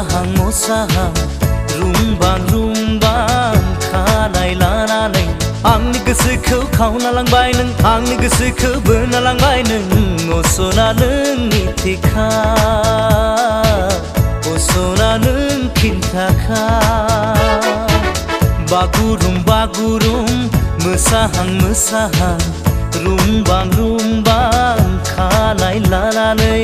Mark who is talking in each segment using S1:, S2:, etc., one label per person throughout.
S1: मोसाहां मोसाहां रुंबां रुंबां खानाय लानानै आंनि गोसोखौ खावना लांबाय नों आंनि गोसोखौ बोना लांबाय नों असना नोंनि थेखा असना नों खिन्थाखा बागुरुम बागुरुम मोसाहां मोसाहां रुंबां रुंबां खानाय लानानै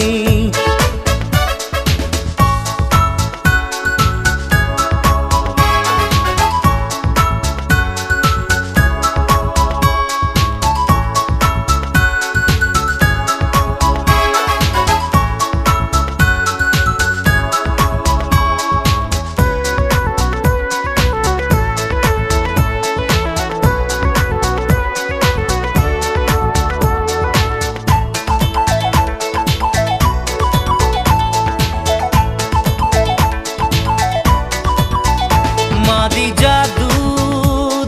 S1: मादि जादु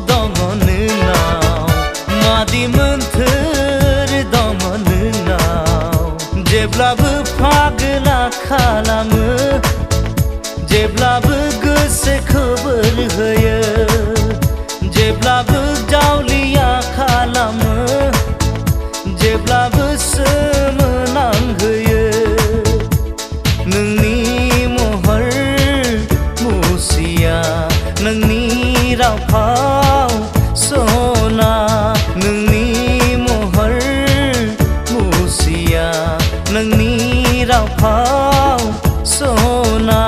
S1: दङ नोंनाव मादि मोन्थोर दङ नोंनाव जेब्लाबो फागोला खालामो जेब्लाबो गोसोखौ बोर होयो जेब्लाबो जावलिया खालामो जेब्लाबो सोमोनांहोयो नोंनि महर मुसिया नोंनि राव फाव सना नोंनि महर मुसिया नोंनि राव फाव सना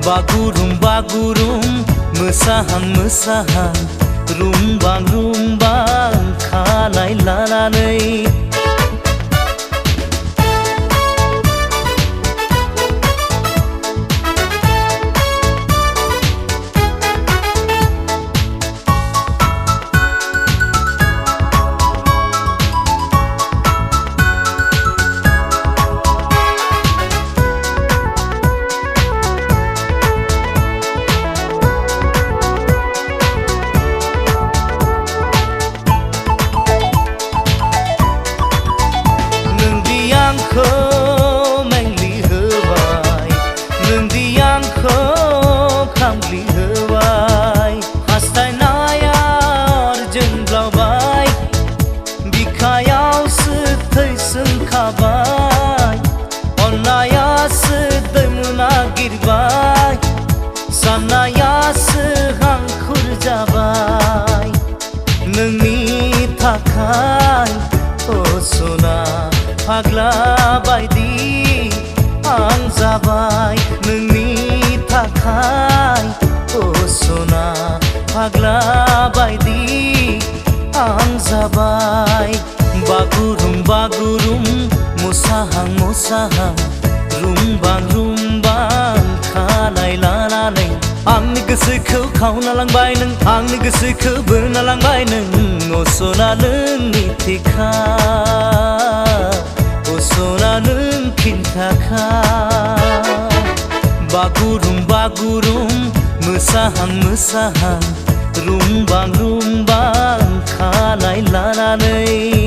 S1: बागुरुम बागुरुम मोसाहां मोसाहां रुंबां रुंबां खानाय लानानै खामग्लिहोबाय हास्थायनाया जोंब्लावबाय बिखायावसो थै सोंखाबाय अननायासो दैमु नागिरबाय साननायासो हांखुर जाबाय नोंनि थाखाय असना फाग्ला बायदि आं जाबाय नोंनि थाखाय असना फाग्ला बायदि आं जाबाय बागुरुम बागुरुम मोसाहां मोसाहां रुंबां रुंबां खानाय लानानै आंनि गोसोखौ खावना लांबाय नों आंनि गोसोखौ बोना लांबाय नों असना नोंनि थेखा असना नों खिन्थाखा बागुरुम बागुरुम मोसाहां मोसाहां रुंबां रुंबां खानाय लानानै